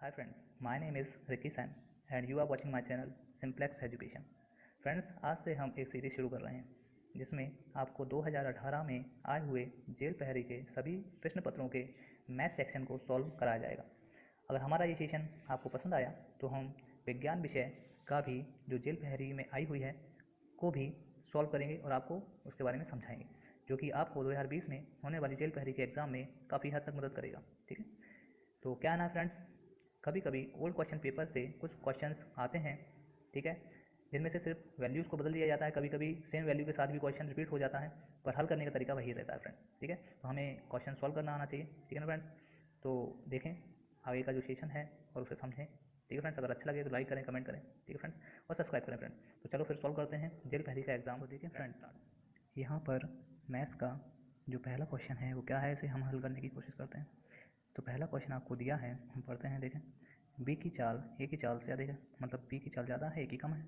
Hi friends, my name is Ricky San and you are watching my channel Simplex Education. Friends आज से हम एक series शुरू कर रहे हैं जिसमें आपको 2018 में आए हुए जेल पहरी के सभी प्रश्न पत्रों के मैथ सेक्शन को सॉल्व कराया जाएगा। अगर हमारा ये सेशन आपको पसंद आया तो हम विज्ञान विषय का भी जो जेल पहरी में आई हुई है को भी सॉल्व करेंगे और आपको उसके बारे में समझाएंगे, जो कि आपको 2020 में होने वाली जेल पहरी के एग्ज़ाम में काफ़ी हद तक मदद करेगा। ठीक है, तो क्या है ना फ्रेंड्स, कभी कभी ओल्ड क्वेश्चन पेपर से कुछ क्वेश्चंस आते हैं, ठीक है, जिनमें से सिर्फ वैल्यूज़ को बदल दिया जाता है। कभी कभी सेम वैल्यू के साथ भी क्वेश्चन रिपीट हो जाता है, पर हल करने का तरीका वही रहता है फ्रेंड्स। ठीक है, तो हमें क्वेश्चन सॉल्व करना आना चाहिए। ठीक है ना फ्रेंड्स, तो देखें आगे का जो सेशन है और उसे समझें। ठीक है फ्रेंड्स, अगर अच्छा लगे तो लाइक करें, कमेंट करें। ठीक है फ्रेंड्स, और सब्सक्राइब करें फ्रेंड्स। तो चलो फिर सॉल्व करते हैं जेल पहली का एग्ज़ाम। तो देखें फ्रेंड्स, यहाँ पर मैथ्स का जो पहला क्वेश्चन है वो क्या है, इसे हम हल करने की कोशिश करते हैं। तो पहला क्वेश्चन आपको दिया है, हम पढ़ते हैं। देखें, बी की चाल ए की चाल से अधिक है, मतलब बी की चाल ज़्यादा है, ए की कम है,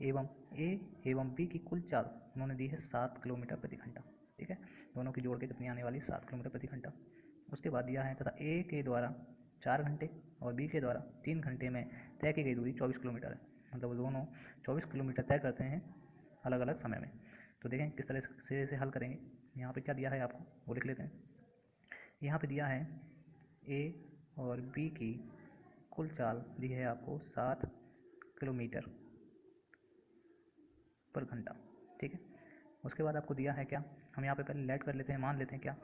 एवं ए एवं बी की कुल चाल उन्होंने दी है 7 किलोमीटर प्रति घंटा। ठीक है, दोनों की जोड़ के कितनी आने वाली, 7 किलोमीटर प्रति घंटा। उसके बाद दिया है तथा ए के द्वारा 4 घंटे और बी के द्वारा 3 घंटे में तय की गई दूरी 24 किलोमीटर है, मतलब वो दोनों 24 किलोमीटर तय करते हैं अलग अलग समय में। तो देखें किस तरह से इसे हल करेंगे। यहाँ पे क्या दिया है आपको वो लिख लेते हैं। यहाँ पे दिया है ए और बी की कुल चाल दी है आपको 7 किलोमीटर पर घंटा। ठीक है, उसके बाद आपको दिया है क्या, हम यहाँ पे पहले लेट कर लेते हैं, मान लेते हैं क्या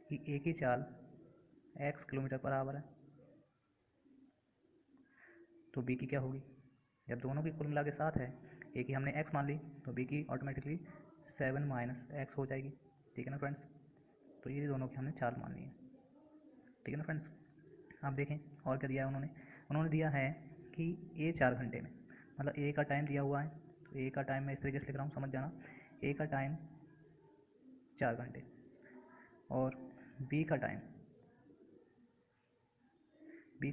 कि ए की चाल x किलोमीटर पर आवर है, तो बी की क्या होगी, जब दोनों की कुल मिला के 7 है, ए की हमने x मान ली तो बी की ऑटोमेटिकली 7 माइनस x हो जाएगी। ठीक है ना फ्रेंड्स, तो ये दोनों की हमने चाल मान ली है। ठीक है ना फ्रेंड्स, आप देखें और क्या दिया है उन्होंने, उन्होंने दिया है कि ए 4 घंटे में, मतलब ए का टाइम दिया हुआ है, तो ए का टाइम मैं इस तरीके से लिख रहा हूँ, समझ जाना। ए का टाइम 4 घंटे और बी का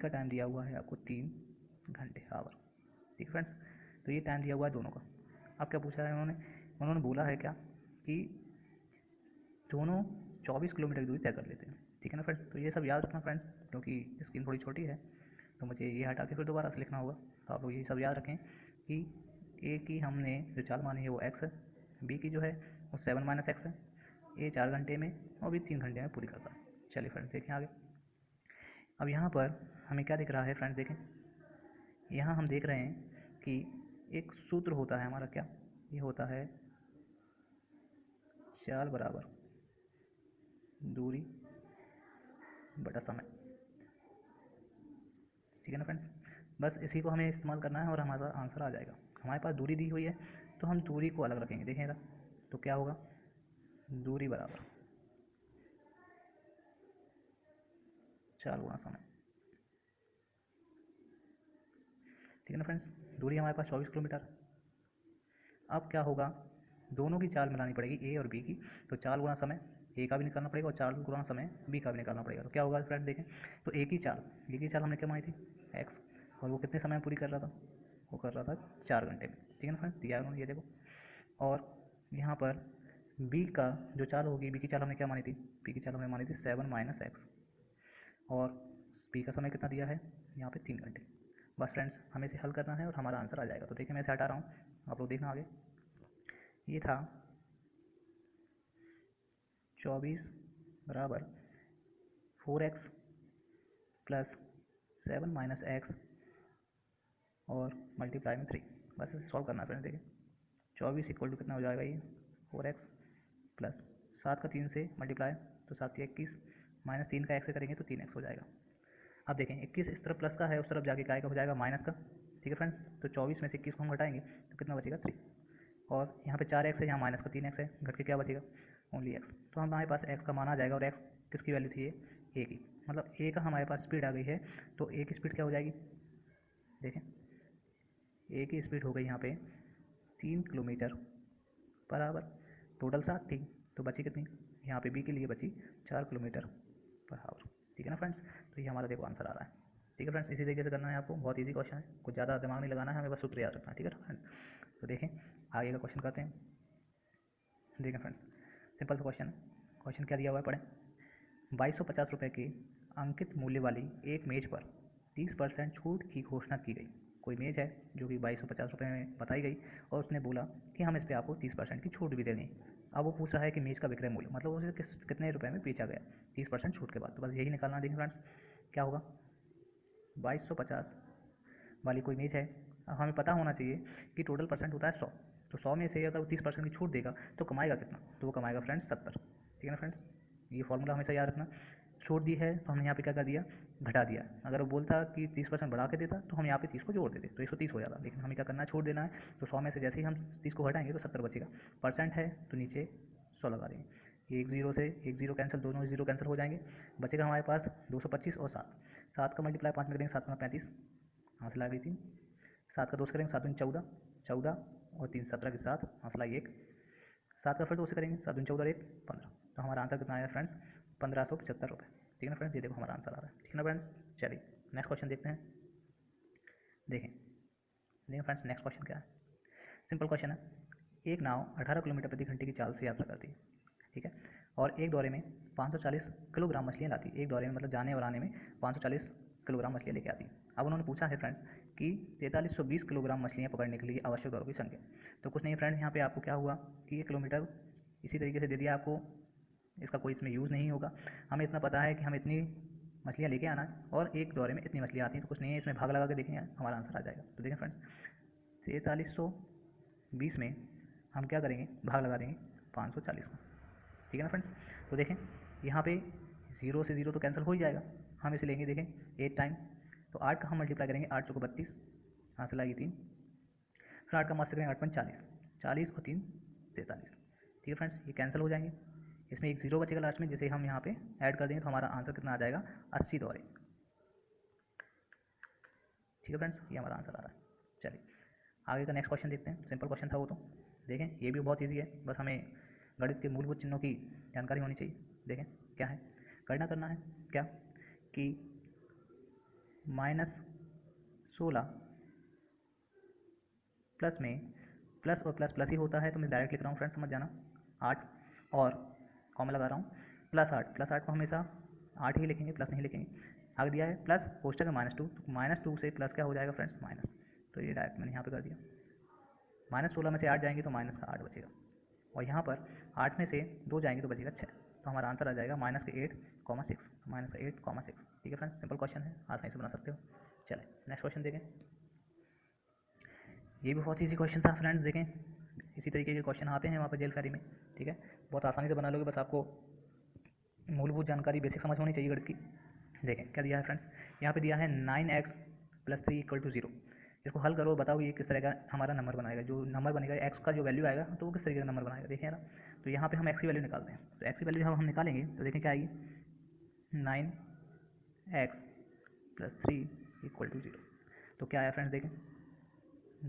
टाइम दिया हुआ है आपको 3 घंटे आवर। ठीक है फ्रेंड्स, तो ये टाइम दिया हुआ है दोनों का। अब क्या पूछा है उन्होंने, उन्होंने बोला है क्या कि दोनों 24 किलोमीटर की दूरी तय कर लेते हैं। ठीक है ना फ्रेंड्स, तो ये सब याद रखना फ्रेंड्स, क्योंकि स्क्रीन थोड़ी छोटी है तो मुझे ये हटा के फिर दोबारा से लिखना होगा। तो आप लोग ये सब याद रखें कि ए की हमने जो चाल मानी है वो x है, बी की जो है वो 7 माइनस एक्स है, ए 4 घंटे में और बी 3 घंटे में पूरी करता है। चलिए फ्रेंड्स देखें आगे। अब यहाँ पर हमें क्या दिख रहा है फ्रेंड्स, देखें यहाँ हम देख रहे हैं कि एक सूत्र होता है हमारा, क्या ये होता है, चाल बराबर दूरी बटा समय। ठीक है ना फ्रेंड्स, बस इसी को हमें इस्तेमाल करना है और हमारा आंसर आ जाएगा। हमारे पास दूरी दी हुई है तो हम दूरी को अलग रखेंगे। देखें तो क्या होगा, दूरी बराबर चाल गुणा समय। ठीक है ना फ्रेंड्स, दूरी हमारे पास 24 किलोमीटर। अब क्या होगा, दोनों की चाल मिलानी पड़ेगी, ए और बी की, तो चाल गुणा समय ए का भी निकालना पड़ेगा और चाल गुणा समय बी का भी निकालना पड़ेगा। तो क्या होगा फ्रेंड, देखें तो ए की चाल हमने क्या मानी थी, एक्स, और वो कितने समय में पूरी कर रहा था, वो कर रहा था 4 घंटे में। ठीक है ना फ्रेंड्स, दिया है उन्होंने, ये देखो। और यहाँ पर बी का जो चाल होगी, बी की चाल हमने क्या मानी थी, बी की चाल हमने मानी थी 7 माइनस एक्स, और बी का समय कितना दिया है यहाँ पे 3 घंटे। बस फ्रेंड्स हमें इसे हल करना है और हमारा आंसर आ जाएगा। तो देखिए मैं इसे हटा रहा हूँ, आप लोग देखना आगे। ये था 24 बराबर 4x प्लस 7 माइनस एक्स और मल्टीप्लाई में 3। बस इसे सॉल्व करना है फ्रेंड्स। देखिए 24 इक्वल टू कितना हो जाएगा, ये 4x प्लस 7 का 3 से मल्टीप्लाई, तो 7 21 माइनस 3 का x से करेंगे तो 3x हो जाएगा। अब देखें 21 इस तरफ प्लस का है, उस तरफ जाके काय का हो जाएगा माइनस का। ठीक है फ्रेंड्स, तो 24 में से 21 को हम घटाएंगे तो कितना बचेगा 3, और यहाँ पे 4x है, यहाँ माइनस का 3x है, घट के क्या बचेगा ओनली x। तो हमारे पास x का मान आ जाएगा, और x किसकी वैल्यू थी, ये a की, मतलब a का हमारे पास स्पीड आ गई है। तो a की स्पीड क्या हो जाएगी, देखें a की स्पीड हो गई यहाँ पे 3 किलोमीटर पर आवर। टोटल 7 थी तो बची कितनी, यहाँ पे b के लिए बची 4 किलोमीटर पर आवर। ठीक है ना फ्रेंड्स, तो ये हमारा देखो आंसर आ रहा है। ठीक है फ्रेंड्स, इसी तरीके से करना है आपको, बहुत इजी क्वेश्चन है, कुछ ज़्यादा दिमाग नहीं लगाना है, हमें बस सूत्र याद रखना है। ठीक है ना फ्रेंड्स, तो देखें आगे का क्वेश्चन करते हैं। देखें फ्रेंड्स, सिंपल सा क्वेश्चन है। क्वेश्चन क्या दिया हुआ है पढ़ें। 2250 रुपये की अंकित मूल्य वाली एक मेज पर 30% छूट की घोषणा की गई। कोई मेज़ है जो कि 2250 रुपये में बताई गई और उसने बोला कि हम इस पर आपको 30% की छूट भी दे दें। अब वो पूछ रहा है कि मेज़ का विक्रय मूल्य, मतलब उसे कितने रुपए में बेचा गया 30% छूट के बाद। तो बस यही निकालना। देखिए फ्रेंड्स क्या होगा, 2250 वाली कोई मेज़ है। अब हमें पता होना चाहिए कि टोटल परसेंट होता है 100, तो 100 में से अगर वो 30% की छूट देगा तो कमाएगा कितना, तो वो कमाएगा फ्रेंड्स 70। ठीक है ना फ्रेंड्स, ये फॉर्मूला हमेशा याद रखना। छूट दी है तो हमने यहाँ पे क्या कर दिया, घटा दिया। अगर वो बोलता कि 30% बढ़ा के देता तो हम यहाँ पे 30 को जोड़ देते तो 130 हो जाता, लेकिन हमें क्या करना है, छूट देना है। तो 100 में से जैसे ही हम 30 को घटाएंगे तो 70 बचेगा। परसेंट है तो नीचे 100 लगा देंगे। एक जीरो से एक जीरो कैंसिल, दोनों जीरो कैंसिल हो जाएंगे। बचेगा हमारे पास 225 और 7। 7 का मल्टीप्लाई 5 में करेंगे, 7 में 35, हासिल आ गई 3। 7 का 2 से करेंगे, 7 में 14, 14 और 3 17 के साथ हासिल आई 1। 7 का फिर 2 से करेंगे, 7 में 14 और 1 15। तो हमारा आंसर कितना आया फ्रेंड्स, 1575 रुपये। ठीक है ना फ्रेंड्स, ये देखो हमारा आंसर आ रहा है। ठीक है ना फ्रेंड्स, चलिए नेक्स्ट क्वेश्चन देखते हैं। देखें देखें फ्रेंड्स, नेक्स्ट क्वेश्चन क्या है, सिंपल क्वेश्चन है। एक नाव 18 किलोमीटर प्रति घंटे की चाल से यात्रा करती है, ठीक है, और एक दौरे में 540 किलोग्राम मछलियाँ लाती है। एक दौरे में मतलब जाने और आने में 540 किलोग्राम मछलियाँ लेके आती है। अब उन्होंने पूछा है फ्रेंड्स कि 4320 किलोग्राम मछलियाँ पकड़ने के लिए आवश्यक दौरों की संख्या। तो कुछ नहीं फ्रेंड्स, यहाँ पे आपको क्या हुआ कि 1 किलोमीटर इसी तरीके से दे दिया आपको, इसका कोई इसमें यूज़ नहीं होगा। हमें इतना पता है कि हमें इतनी मछलियाँ लेके आना है और एक दौरे में इतनी मछलियाँ आती हैं, तो कुछ नहीं है, इसमें भाग लगा के देखेंगे हमारा आंसर आ जाएगा। तो देखें फ्रेंड्स, 4320 में हम क्या करेंगे, भाग लगा देंगे 540 का। ठीक है ना फ्रेंड्स, तो देखें यहाँ पे 0 से 0 तो कैंसिल हो ही जाएगा, हम इसे लेंगे देखें 8 टाइम। तो 8 का हम मल्टीप्लाई करेंगे, 8 चौको 32, हासिल आएगी 3। फिर 8 का मास्टर करेंगे, 8 पंच 40, 40 और 3 43। ठीक है फ्रेंड्स, ये कैंसिल हो जाएंगे। इसमें एक जीरो बचेगा लास्ट में, जिसे हम यहाँ पे ऐड कर देंगे तो हमारा आंसर कितना आ जाएगा, 80 दौरे। ठीक है फ्रेंड्स, ये हमारा आंसर आ रहा है। चलिए आगे का नेक्स्ट क्वेश्चन देखते हैं। सिंपल क्वेश्चन था वो, तो देखें ये भी बहुत ईजी है, बस हमें गणित के मूलभूत चिन्हों की जानकारी होनी चाहिए। देखें क्या है, करना है क्या कि -16 प्लस में प्लस और प्लस प्लस ही होता है, तो मैं डायरेक्ट लिख रहा हूँ फ्रेंड्स, समझ जाना। 8 और कॉमा लगा रहा हूँ, प्लस 8 को हमेशा 8 ही लिखेंगे, प्लस नहीं लिखेंगे। आगे दिया है प्लस कोष्टक में -2, तो -2 से प्लस क्या हो जाएगा फ्रेंड्स, माइनस। तो ये डायरेक्ट मैंने यहाँ पे कर दिया। -16 में से 8 जाएंगे तो माइनस का 8 बचेगा, और यहाँ पर 8 में से 2 जाएंगे तो बचेगा 6। तो हमारा आंसर आ जाएगा -8,6, -8,6। ठीक है फ्रेंड्स, सिंपल क्वेश्चन है, आसानी से बना सकते हो। चलें नेक्स्ट क्वेश्चन देखें। ये भी बहुत ईजी क्वेश्चन था फ्रेंड्स, देखें इसी तरीके के क्वेश्चन आते हैं वहाँ पर जेल फेरी में। ठीक है, बहुत आसानी से बना लोगे, बस आपको मूलभूत जानकारी बेसिक समझ होनी चाहिए गणित की। देखें क्या दिया है फ्रेंड्स, यहाँ पे दिया है 9x + 3 = 0। इसको हल करो, बताओ ये किस तरह का हमारा नंबर बनाएगा। जो नंबर बनेगा x का जो वैल्यू आएगा तो वो किस तरीके का नंबर बनाएगा, देखें ना। तो यहाँ पे हम x की वैल्यू निकालते हैं, तो x की वैल्यू हम निकालेंगे तो देखें क्या आएगी, 9x + 3 = 0। तो क्या आया फ्रेंड्स, देखें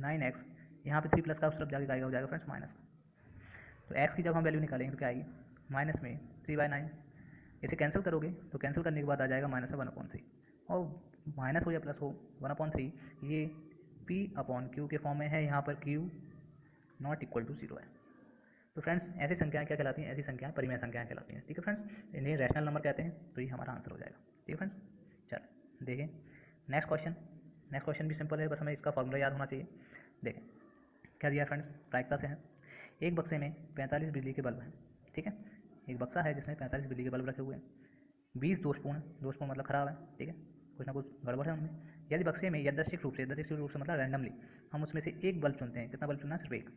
9x, यहाँ पे 3 प्लस का उस तरफ जाके आएगा, हो जाएगा फ्रेंड्स माइनस का। तो x की जब हम वैल्यू निकालेंगे तो क्या आएगी, माइनस में 3/9। इसे कैंसिल करोगे तो कैंसिल करने के बाद आ जाएगा -1/3, और माइनस हो या प्लस हो 1/3 ये P/Q के फॉर्म में है। यहाँ पर Q ≠ 0 है। तो फ्रेंड्स ऐसी संख्याएं क्या कहलाती हैं, ऐसी संख्याएं परिमेय संख्याएं कहलाती हैं। ठीक है फ्रेंड्स, इन्हें रैशनल नंबर कहते हैं। तो ये हमारा आंसर हो जाएगा। ठीक है फ्रेंड्स, चलो देखें नेक्स्ट क्वेश्चन। नेक्स्ट क्वेश्चन भी सिंपल है, बस हमें इसका फॉर्मूला याद होना चाहिए। देखें क्या दिया है फ्रेंड्स, प्रायिकता से है। एक बक्से में 45 बिजली के बल्ब हैं, ठीक है, एक बक्सा है जिसमें 45 बिजली के बल्ब रखे हुए हैं। 20 दोषपूर्ण, दोषपूर्ण मतलब खराब है, ठीक है, कुछ ना कुछ गड़बड़ है उनमें। यदि बक्से में यादृच्छिक रूप से मतलब रैंडमली हम उसमें से एक बल्ब चुनते हैं, कितना बल्ब चुनना है, सिर्फ एक,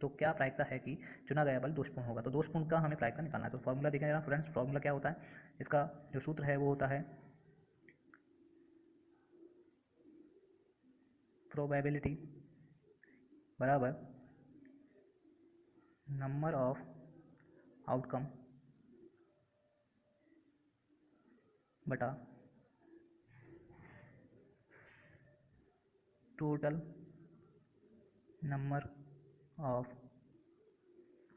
तो क्या प्रायिकता है कि चुना गया बल्ब दोषपूर्ण होगा। तो दोषपूर्ण का हमें प्रायिकता निकालना है। तो फॉर्मूला देखें जरा फ्रेंड्स, फॉर्मूला क्या होता है, इसका जो सूत्र है वो होता है प्रोबेबिलिटी बराबर नंबर ऑफ आउटकम बटा टोटल नंबर ऑफ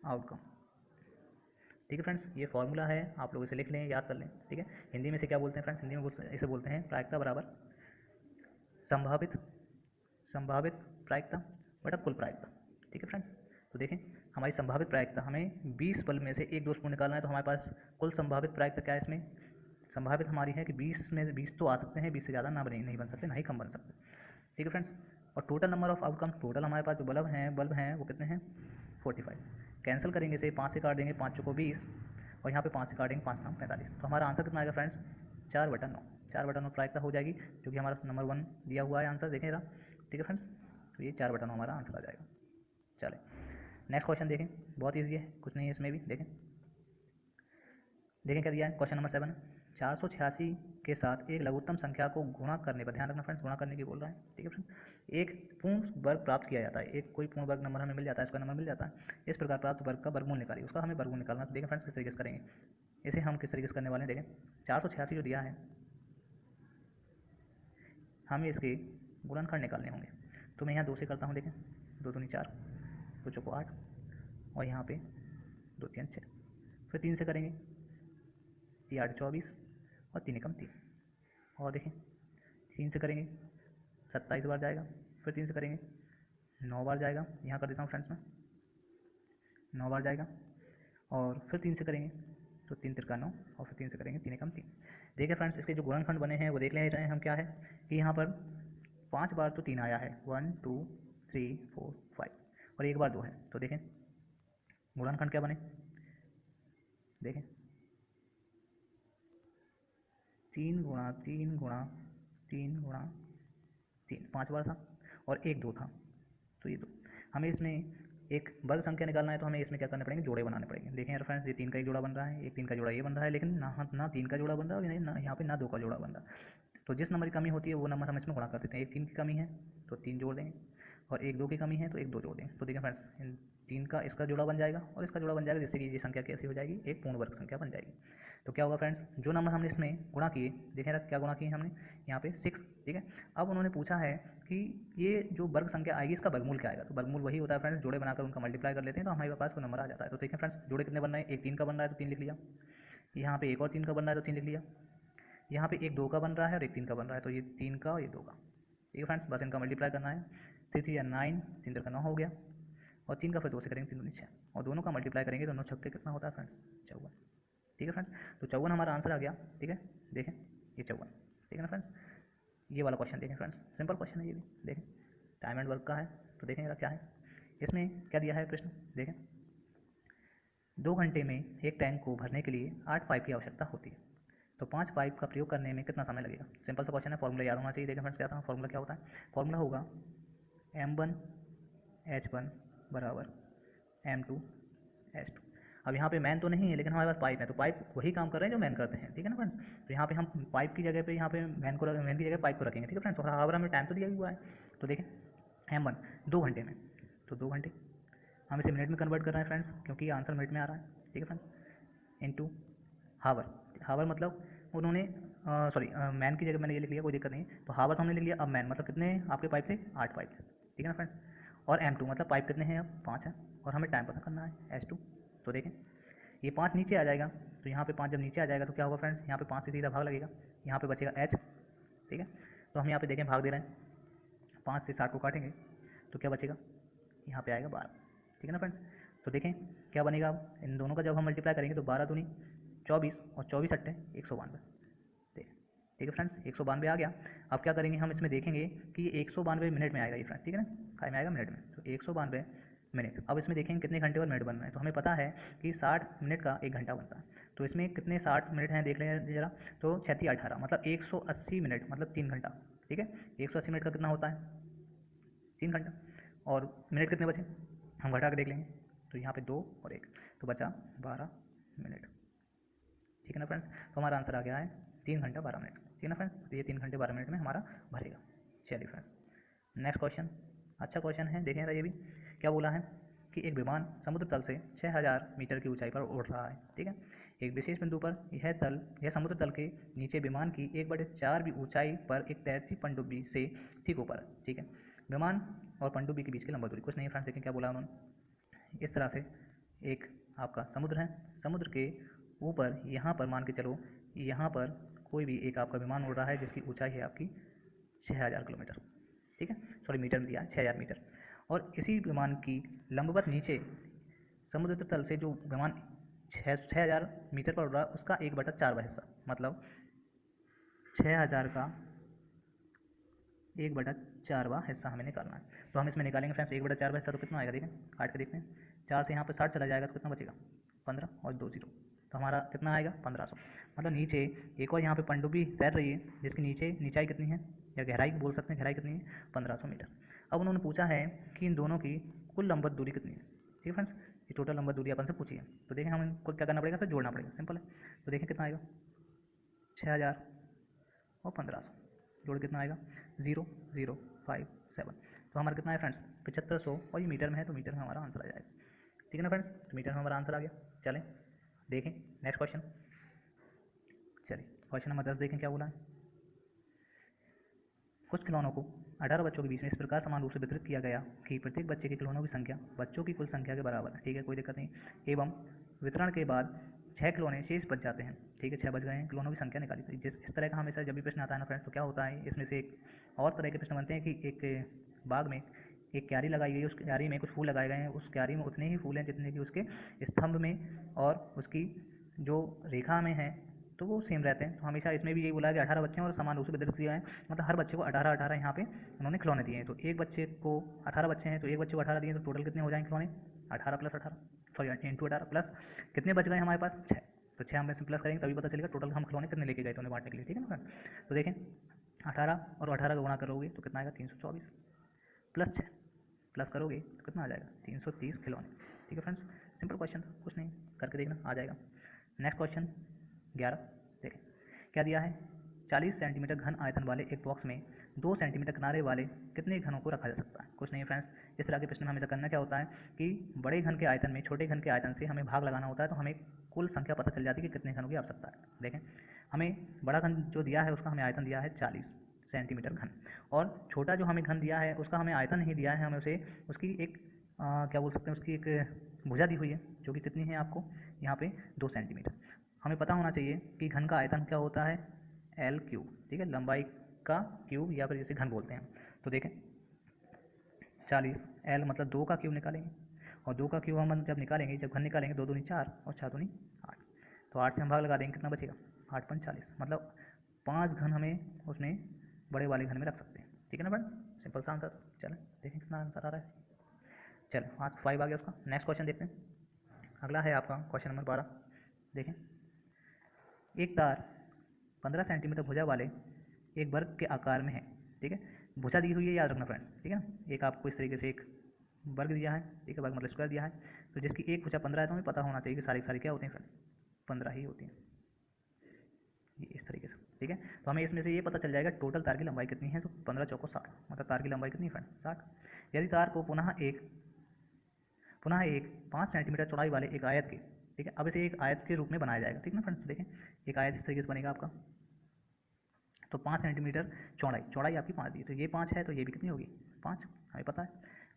आउटकम। ठीक है फ्रेंड्स, ये फॉर्मूला है, आप लोग इसे लिख लें, याद कर लें। ठीक है, हिंदी में इसे क्या बोलते हैं फ्रेंड्स, हिंदी में इसे बोलते हैं प्रायिकता बराबर संभावित संभावित प्रायिकता बटा कुल प्रायिकता। ठीक है फ्रेंड्स, तो देखें हमारी संभावित प्रायिकता, हमें 20 बल्ब में से एक दोषपूर्ण निकालना है, तो हमारे पास कुल संभावित प्रायिकता क्या है, इसमें संभावित हमारी है कि 20 में से 20 तो आ सकते हैं, 20 से ज़्यादा ना बने नहीं बन सकते, ना ही कम बन सकते। ठीक है फ्रेंड्स। और total number of outcome, total हमारे पास जो बल्ब हैं वो कितने हैं 45। कैंसिल करेंगे इसे, 5 से काट देंगे, 5 चौको 20 और यहाँ पे 5 से काटेंगे, 5 9 45। तो हमारा आंसर कितना आएगा फ्रेंड्स 4/9। 4/9 प्रायिकता हो जाएगी, जो कि हमारा नंबर 1 दिया हुआ है आंसर, देखें जरा। ठीक है फ्रेंड्स, तो ये 4/9 हमारा आंसर आ जाएगा। चलें नेक्स्ट क्वेश्चन देखें, बहुत ईजी है, कुछ नहीं है इसमें भी। देखें क्या दिया है, क्वेश्चन नंबर 7। 486 के साथ एक लघुत्तम संख्या को गुणा करने पर, ध्यान रखना फ्रेंड्स, गुणा करने की बोल रहा है। ठीक है फ्रेंड्स, एक पूर्ण वर्ग प्राप्त किया जाता है, एक कोई पूर्ण वर्ग नंबर हमें मिल जाता है, इसका नंबर मिल जाता है। इस प्रकार प्राप्त वर्ग का वर्गमूल निकालिए, उसका हमें वर्गमूल निकालना। तो देखें फ्रेंड्स किस तरीके से करेंगे इसे, हम किस तरीके से करने वाले हैं। देखें 486 जो दिया है, हमें इसके गुणनखंड निकालने होंगे। तो मैं यहाँ 2 से करता हूँ। देखें 2 दूनी 4, 2 चौको 8 और यहाँ पे 2 3 6। फिर 3 से करेंगे, 3 8 24 और 3 एकम 3। और देखें 3 से करेंगे 27 बार जाएगा, फिर 3 से करेंगे 9 बार जाएगा, यहाँ कर देता हूँ फ्रेंड्स मैं 9 बार जाएगा। और फिर 3 से करेंगे तो 3 तिरका 9 और फिर 3 से करेंगे 3 एकम 3। देखिए फ्रेंड्स, इसके जो गुणनखंड बने हैं वो देख ले रहे हैं हम, क्या है कि यहाँ पर 5 बार तो 3 आया है, 1 2 3 4 5 और एक बार 2 है। तो देखें गुणनखंड क्या बने, देखें 3 गुणा 3 गुणा 3 गुणा 3, 5 बार था और एक 2 था, तो ये 2। हमें इसमें एक वर्ग संख्या निकालना है, तो हमें इसमें क्या करने पड़ेंगे, जोड़े बनाने पड़ेंगे। देखें यार फ्रेंड्स, ये 3 का एक जोड़ा बन रहा है, एक 3 का जोड़ा ये बन रहा है, लेकिन ना 3 का जोड़ा बन रहा है और ना यहाँ पे ना 2 का जोड़ा बन रहा है। तो जिस नंबर की कमी होती है वो नंबर हम इसमें गुणा कर देते हैं। एक 3 की कमी है तो 3 जोड़ देंगे और एक 2 की कमी है तो एक 2 जोड़ देंगे। तो देखिए फ्रेंड्स, इन 3 का इसका जोड़ा बन जाएगा और इसका जोड़ा बन जाएगा, जिससे कि ये संख्या कैसी हो जाएगी, एक पूर्ण वर्ग संख्या बन जाएगी। तो क्या होगा फ्रेंड्स, जो नंबर हमने इसमें गुणा किए, देखें क्या गुणा किए हमने यहाँ पे 6। ठीक है, अब उन्होंने पूछा है कि ये जो वर्ग संख्या आएगी इसका वर्गमूल क्या आएगा। तो वर्गमूल वही होता है फ्रेंड्स, जोड़े बनाकर उनका मल्टीप्लाई कर लेते हैं तो हमारे पास वो नंबर आ जाता है। तो देखें फ्रेंड्स, जोड़े कितने बन रहे हैं, एक 3 का बन रहा है तो 3 लिख लिया, यहाँ पे एक और 3 का बन रहा है तो 3 लिख लिया, यहाँ पे एक 2 का बन रहा है और एक 3 का बन रहा है, तो ये 3 का और ये 2 का। ठीक है फ्रेंड्स, बस इनका मल्टीप्लाई करना है। 3 3 9, 3 3 का 9 हो गया और 3 का फिर 2 से करेंगे, 3 दूनी 6 और दोनों का मल्टीप्लाई करेंगे, दोनों छक्के कितना होता है फ्रेंड्स 54। ठीक है फ्रेंड्स, तो 54 हमारा आंसर आ गया। ठीक है, देखें ये 54। ठीक है ना फ्रेंड्स, ये वाला क्वेश्चन देखें फ्रेंड्स, सिंपल क्वेश्चन है ये भी। देखें टाइम एंड वर्क का है, तो देखें क्या है इसमें, क्या दिया है प्रश्न। देखें 2 घंटे में एक टैंक को भरने के लिए 8 पाइप की आवश्यकता होती है, तो 5 पाइप का प्रयोग करने में कितना समय लगेगा। सिंपल सा क्वेश्चन है, फॉर्मूला याद होना चाहिए। देखें फ्रेंड्स क्या था, फॉर्मूला क्या होता है, फॉर्मूला होगा M1H1 बराबर M2 H2। अब यहाँ पे मैन तो नहीं है, लेकिन हमारे पास पाइप है, तो पाइप वही काम कर रहे हैं जो मैन करते हैं। ठीक है ना फ्रेंड्स, तो यहाँ पे हम पाइप की जगह पे यहाँ पे मैन की जगह पाइप को रखेंगे। ठीक है फ्रेंड्स, और हावर हमें टाइम तो दिया हुआ है, तो देखें M1 2 घंटे में, तो 2 घंटे हम इसे मिनट में कन्वर्ट कर रहे हैं फ्रेंड्स, क्योंकि आंसर मिनट में आ रहा है। ठीक है फ्रेंड्स, इनटू हावर। हावर मतलब उन्होंने मैन की जगह मैंने ये लिख लिया, कोई दिक्कत नहीं। तो हावर तो हमने लिख लिया। अब मैन मतलब कितने आपके पाइप थे, 8 पाइप थे। ठीक है ना फ्रेंड्स, और M2 मतलब पाइप कितने हैं, अब 5 है और हमें टाइम पता करना है H2। तो देखें ये 5 नीचे आ जाएगा, तो यहाँ पे 5 जब नीचे आ जाएगा तो क्या होगा फ्रेंड्स, यहाँ पे 5 से सीधा भाग लगेगा, यहाँ पे बचेगा H। ठीक है, तो हम यहाँ पे देखें भाग दे रहे हैं, 5 से 60 को काटेंगे तो क्या बचेगा, यहाँ पे आएगा 12। ठीक है ना फ्रेंड्स, तो देखें क्या बनेगा, अब इन दोनों का जब हम मल्टीप्लाई करेंगे तो 12 दूनी 24 और 24 अट्ठे 192। ठीक है फ्रेंड्स, 192 आ गया। अब क्या करेंगे, हम इसमें देखेंगे कि 192 मिनट में आएगा ये फ्रेंड्स। ठीक है ना, काय में आएगा, मिनट में, तो 192 मिनट। अब इसमें देखेंगे कितने घंटे और मिनट बन रहे हैं, तो हमें पता है कि 60 मिनट का 1 घंटा बनता है। तो इसमें कितने 60 मिनट हैं देख लें जरा, तो 36 18 मतलब 180 मिनट मतलब 3 घंटा। ठीक है, 180 मिनट का कितना होता है, 3 घंटा। और मिनट कितने बचे हम घटा के देख लेंगे, तो यहाँ पे 2 और 1 तो बचा 12 मिनट। ठीक है ना फ्रेंड्स, तो हमारा आंसर आ गया है 3 घंटा 12 मिनट। ठीक है ना फ्रेंड्स, तो ये 3 घंटे 12 मिनट में हमारा भरेगा। चलिए फ्रेंड्स, नेक्स्ट क्वेश्चन, अच्छा क्वेश्चन है, देखें ये भी क्या बोला है कि एक विमान समुद्र तल से 6000 मीटर की ऊंचाई पर उड़ रहा है। ठीक है, एक विशेष बिंदु पर यह समुद्र तल के नीचे विमान की 1/4 ऊंचाई पर एक तैरती पनडुब्बी से ठीक ऊपर है। ठीक है, विमान और पनडुब्बी के बीच की लंबा दूरी कुछ नहीं है फ्रेंड्स। देखें क्या बोला उन्होंने, इस तरह से एक आपका समुद्र है, समुद्र के ऊपर यहाँ पर मान के चलो, यहाँ पर कोई भी एक आपका विमान उड़ रहा है जिसकी ऊंचाई है आपकी 6000 किलोमीटर। ठीक है, सॉरी मीटर में दिया 6000 मीटर, और इसी विमान की लंबवत नीचे समुद्र तल से जो विमान 6000 मीटर पर उड़ रहा है उसका 1/4वां हिस्सा, मतलब 6000 का 1/4वां हिस्सा हमें निकालना है। तो हम इसमें निकालेंगे फ्रेंड्स 1/4वां हिस्सा, तो कितना आएगा देखें, काट के देखते हैं। 4 से यहाँ पे 60 चला जाएगा तो कितना बचेगा, 15 और 2 0, तो हमारा कितना आएगा 1500। मतलब नीचे एक और यहाँ पे पनडुब्बी तैर रही है जिसकी नीचे नीचाई कितनी है, या गहराई बोल सकते हैं, गहराई कितनी है 1500 मीटर। अब उन्होंने पूछा है कि इन दोनों की कुल लंबवत दूरी कितनी है। ठीक है फ्रेंड्स, ये टोटल लंबवत दूरी अपन से पूछी है। तो देखें हम इनको क्या करना पड़ेगा, फिर जोड़ना पड़ेगा, सिंपल है। तो देखें कितना आएगा, 6000 और 1500 जोड़ कितना आएगा 0057। तो हमारा कितना है फ्रेंड्स 7500, और ये मीटर में है तो मीटर में हमारा आंसर आ जाएगा। ठीक है ना फ्रेंड्स, तो मीटर में हमारा आंसर आ गया। चलें देखें नेक्स्ट क्वेश्चन। चलिए क्वेश्चन नंबर 10 देखें क्या बोला है। कुछ खिलौनों को 18 बच्चों के बीच में इस प्रकार समान रूप से वितरित किया गया कि प्रत्येक बच्चे के खिलौनों की संख्या बच्चों की कुल संख्या के बराबर है। ठीक है, कोई दिक्कत नहीं। एवं वितरण के बाद 6 खिलौने शेष बच जाते हैं। ठीक है, 6 बच गए हैं, खिलौनों की संख्या निकाली। तो जिस इस तरह का हमेशा जब भी प्रश्न आता है ना फ्रेंड्स, तो क्या होता है इसमें से एक और तरह के प्रश्न बनते हैं कि एक बाग में एक क्यारी लगाई गई है, उस क्यारी में कुछ फूल लगाए गए हैं, उस क्यारी में उतने ही फूल हैं जितने कि उसके स्तंभ में और उसकी जो रेखा में है, तो वो सेम रहते हैं। तो हमेशा इसमें भी यही बोला है कि 18 बच्चे हैं और समान रूप से वितरित किए गए हैं, मतलब हर बच्चे को 18 यहाँ पे उन्होंने खिलौने दिए हैं। तो एक बच्चे को 18 बच्चे हैं तो एक बच्चे को 18 दिए, तो टोटल कितने हो जाएंगे खिलौने, 18 + 18, सॉरी इंटू 18 प्लस कितने बच गए हमारे पास 6। तो 6 हम इसमें प्लस करेंगे तभी पता चलेगा टोटल हम खिलौने कितने लेके गए थे उन्हें बांटने के लिए। ठीक है ना फ्रेंड, तो देखें 18 और 18 का गुणा करोगे तो कितना आएगा 324, प्लस 6 प्लस करोगे तो कितना आ जाएगा 330 खिलौने। ठीक है फ्रेंड्स, सिंपल क्वेश्चन, कुछ नहीं, करके देखना आ जाएगा। नेक्स्ट क्वेश्चन 11 देखें क्या दिया है। 40 सेंटीमीटर घन आयतन वाले एक बॉक्स में 2 सेंटीमीटर किनारे वाले कितने घनों को रखा जा सकता है। कुछ नहीं फ्रेंड्स, इस तरह के प्रश्न में हमेशा करना क्या होता है कि बड़े घन के आयतन में छोटे घन के आयतन से हमें भाग लगाना होता है, तो हमें कुल संख्या पता चल जाती है कि कितने घनों की आवश्यकता है। देखें हमें बड़ा घन जो दिया है उसका हमें आयतन दिया है 40 सेंटीमीटर घन, और छोटा जो हमें घन दिया है उसका हमें आयतन नहीं दिया है, हमें उसे उसकी एक क्या बोल सकते हैं, उसकी एक भुजा दी हुई है जो कि कितनी है आपको यहाँ पे 2 सेंटीमीटर। हमें पता होना चाहिए कि घन का आयतन क्या होता है L3। ठीक है, लंबाई का क्यूब या फिर जिसे घन बोलते हैं। तो देखें 40 L मतलब 2 का क्यूब निकालेंगे, और 2 का क्यूब हम जब निकालेंगे, जब घन निकालेंगे 2 दूनी 4 और 4 दूनी 8, तो 8 से हम भाग लगा देंगे कितना बचेगा 8 × 40, मतलब 5 घन हमें उसमें बड़े वाले घन में रख सकते हैं। ठीक है ना फ्रेंड्स, सिंपल सा आंसर। चलें देखें कितना आंसर आ रहा है। चलें 5 आ गया उसका। नेक्स्ट क्वेश्चन देखते हैं। अगला है आपका क्वेश्चन नंबर 12 देखें। एक तार 15 सेंटीमीटर भुजा वाले एक वर्ग के आकार में है। ठीक है, भुजा दी हुई है, याद रखना फ्रेंड्स। ठीक है ना, एक आपको इस तरीके से एक वर्ग दिया है। ठीक है, वर्ग मतलब स्क्वायर दिया है, तो जिसकी एक भुजा 15 है, तो हमें पता होना चाहिए कि सारी सारी क्या होती हैं फ्रेंड्स 15 ही होती हैं, ये इस तरीके से। ठीक है, तो हमें इसमें से ये पता चल जाएगा टोटल तार की लंबाई कितनी है, तो 15 चौको 60, मतलब तार की लंबाई कितनी है फ्रेंड्स 60। यदि तार को पुनः एक 5 सेंटीमीटर चौड़ाई वाले एक आयत के, ठीक है, अब इसे एक आयत के रूप में बनाया जाएगा। ठीक है ना फ्रेंड्स, देखें एक आयत इस तरीके से बनेगा आपका, तो 5 सेंटीमीटर चौड़ाई आपकी 5 दी, तो ये 5 है, तो ये भी कितनी होगी 5, हमें पता है।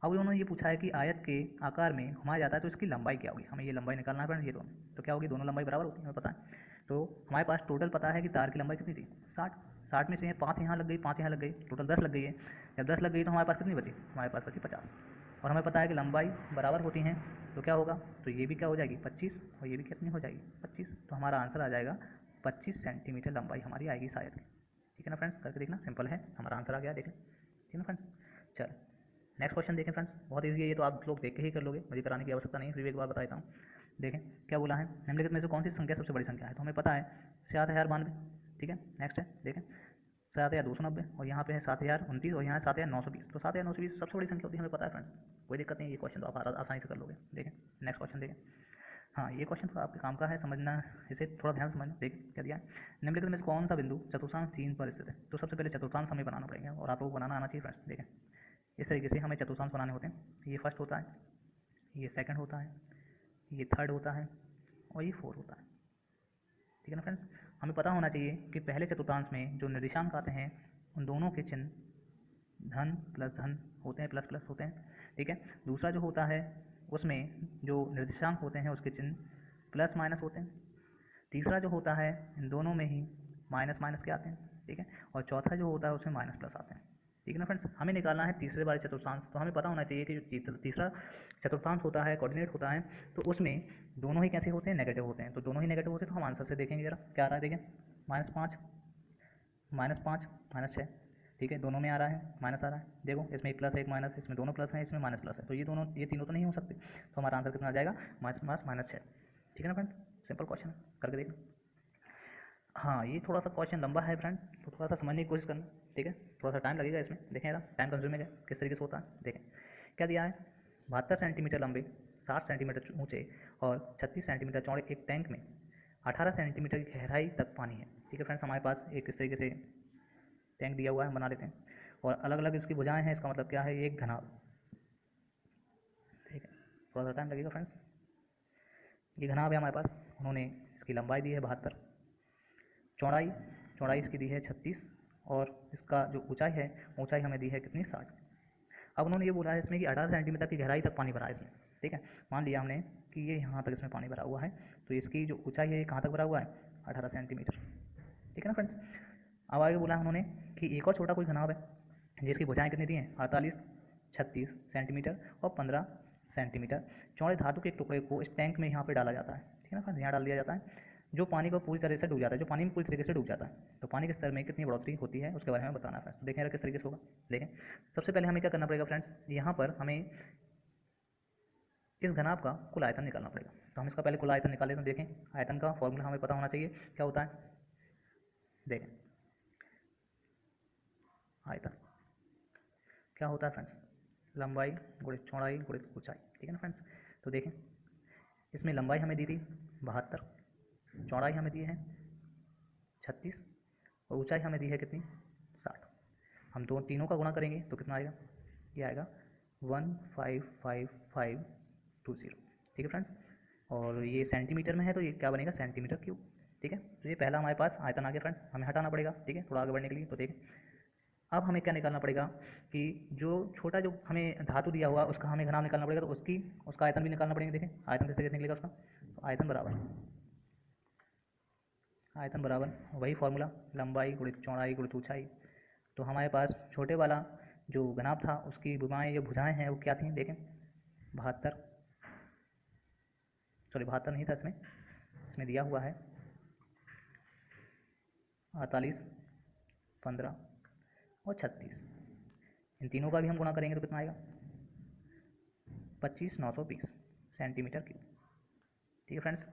अब उन्होंने ये पूछा है कि आयत के आकार में घुमाया जाता है तो इसकी लंबाई क्या होगी, हमें ये लंबाई निकालना है फ्रेंड्स, ये दोनों, तो क्या होगी दोनों लंबाई बराबर होती है, हमें पता है। तो हमारे पास टोटल पता है कि तार की लंबाई कितनी थी 60 में से 5 यहाँ लग गई, 5 यहाँ लग गई, टोटल 10 लग गई है। जब 10 लग गई तो हमारे पास कितनी बची, हमारे पास बची 50, और हमें पता है कि लंबाई बराबर होती हैं, तो क्या होगा, तो ये भी क्या हो जाएगी 25, और ये भी कितनी हो जाएगी 25, तो हमारा आंसर आ जाएगा 25 सेंटीमीटर लंबाई हमारी आएगी इस आयत की। ठीक है ना फ्रेंड्स, करके देखना, सिंपल है, हमारा आंसर आ गया, देख लें। ठीक है ना फ्रेंड्स, चल नेक्स्ट क्वेश्चन देखें फ्रेंड्स, बहुत ईजी है ये, तो आप लोग देख के ही कर लोगे, मुझे कराने की आवश्यकता नहीं है, फिर भी एक बार बता देता हूँ। देखें क्या बोला है, निम्नलिखित में से कौन सी संख्या सबसे बड़ी संख्या है, तो हमें पता है 7092। ठीक है, नेक्स्ट है देखें 7290, और यहाँ पे है 7029, और यहाँ है 7920, तो 7920 सबसे बड़ी संख्या होती है, हमें पता है फ्रेंड्स, कोई दिक्कत नहीं, ये क्वेश्चन तो आप आसानी से कर लोगे। देखें नेक्स्ट क्वेश्चन देखें, हाँ ये क्वेश्चन थोड़ा आपके काम का है, समझना, इसे थोड़ा ध्यान समझना। देखिए क्या दिया है, निम्नलिखित में से कौन सा बिंदु चतुर्थांश 3 पर स्थित है, तो सबसे पहले चतुर्थांश हमें बनाना पड़ेगा, और आपको बनाना आना चाहिए फ्रेंड्स। देखें इस तरीके से हमें चतुर्थांश बनाने होते हैं, ये फर्स्ट होता है, ये सेकंड होता है, ये थर्ड होता है, और ये फोर्थ होता है। ठीक है ना फ्रेंड्स, हमें पता होना चाहिए कि पहले चतुर्थांश में जो निर्देशांक आते हैं उन दोनों के चिन्ह धन प्लस धन होते हैं, प्लस प्लस होते हैं। ठीक है, दूसरा जो होता है उसमें जो निर्देशांक होते हैं उसके चिन्ह प्लस माइनस होते हैं। तीसरा जो होता है इन दोनों में ही माइनस माइनस के आते हैं। ठीक है, और चौथा जो होता है उसमें माइनस प्लस आते हैं। ठीक है ना फ्रेंड्स, हमें निकालना है तीसरे वाले चतुर्थांश, तो हमें पता होना चाहिए कि जो तीसरा चतुर्थांश होता है, कोऑर्डिनेट होता है, तो उसमें दोनों ही कैसे होते हैं, नेगेटिव होते हैं, तो दोनों ही नेगेटिव होते हैं, तो हम आंसर से देखेंगे जरा क्या आ रहा है। देखें -5 -5 -6, ठीक है, दोनों में आ रहा है, माइनस आ रहा है। देखो इसमें एक प्लस है एक माइनस, इसमें दोनों प्लस हैं, इसमें माइनस प्लस है, तो ये तीनों तो नहीं हो सकते, तो हमारा आंसर कितना आ जाएगा -6। ठीक है ना फ्रेंड्स, सिंपल क्वेश्चन है, करके देखना। हाँ, ये थोड़ा सा क्वेश्चन लंबा है फ्रेंड्स, तो थोड़ा सा समझने की कोशिश करना, ठीक है, थोड़ा सा टाइम लगेगा इसमें। देखें जरा टाइम कंज्यूमिंग है, किस तरीके से होता है देखें। क्या दिया है, 72 सेंटीमीटर लंबे, 60 सेंटीमीटर ऊंचे और 36 सेंटीमीटर चौड़े एक टैंक में 18 सेंटीमीटर की गहराई तक पानी है। ठीक है फ्रेंड्स, हमारे पास एक इस तरीके से टैंक दिया हुआ है, हम बना लेते हैं, और अलग अलग इसकी भुजाएं हैं, इसका मतलब क्या है, ये एक घनाभ। ठीक है, थोड़ा सा टाइम लगेगा फ्रेंड्स। ये घनाभ है हमारे पास, उन्होंने इसकी लंबाई दी है 72, चौड़ाई चौड़ाई इसकी दी है 36, और इसका जो ऊंचाई है, ऊंचाई हमें दी है कितनी, 60। अब उन्होंने ये बोला है इसमें कि 18 सेंटीमीटर की गहराई तक पानी भरा है इसमें। ठीक है, मान लिया हमने कि ये यहाँ तक इसमें पानी भरा हुआ है, तो इसकी जो ऊंचाई है ये कहाँ तक भरा हुआ है, 18 सेंटीमीटर। ठीक है ना फ्रेंड्स। अब आगे बोला उन्होंने कि एक और छोटा कोई घनाभ है जिसकी भुजाएं कितनी दी हैं, 48, 36 सेंटीमीटर और 15 सेंटीमीटर चौड़े धातु के एक टुकड़े को इस टैंक में यहाँ पे डाला जाता है। ठीक है ना फ्रेंड्स, यहाँ डाल दिया जाता है, जो पानी को पूरी तरह से डूब जाता है, जो पानी में पूरी तरीके से डूब जाता है। तो पानी के स्तर में कितनी बढ़ोतरी होती है उसके बारे में बताना फ्रेंड्स। तो देखें किस तरीके से होगा, देखें सबसे पहले हमें क्या करना पड़ेगा फ्रेंड्स, यहाँ पर हमें इस घनाभ का कुल आयतन निकालना पड़ेगा। तो हम इसका पहले कुल आयतन निकालें, तो देखें आयतन का फॉर्मूला हमें पता होना चाहिए, क्या होता है, देखें आयतन क्या होता है फ्रेंड्स, लंबाई गुणित चौड़ाई गुणित ऊंचाई। ठीक है ना फ्रेंड्स। तो देखें इसमें लंबाई हमें दी थी 72, चौड़ाई हमें दी है 36 और ऊंचाई हमें दी है कितनी, 60। हम तीनों का गुणा करेंगे तो कितना आएगा, ये आएगा 1555520। ठीक है फ्रेंड्स, और ये सेंटीमीटर में है तो ये क्या बनेगा, सेंटीमीटर क्यूब। ठीक है, तो ये पहला हमारे पास आयतन आ गया फ्रेंड्स, हमें हटाना पड़ेगा। ठीक है, थोड़ा आगे बढ़ने के लिए। तो देखें अब हमें क्या निकालना पड़ेगा कि जो छोटा जो हमें धातु दिया हुआ उसका हमें घनाभ निकालना पड़ेगा, तो उसका आयतन भी निकालना पड़ेगा। देखें आयतन किस तरीके से निकलेगा उसका, तो आयतन बराबर वही फॉर्मूला, लंबाई गुणित चौड़ाई गुणित ऊंचाई। तो हमारे पास छोटे वाला जो घनाभ था उसकी भुजाएं हैं वो क्या थी, देखें 72, सॉरी 72 नहीं था, इसमें दिया हुआ है 48, 15 और 36। इन तीनों का भी हम गुणा करेंगे तो कितना आएगा, 25,920 सेंटीमीटर क्यूब। ठीक है फ्रेंड्स,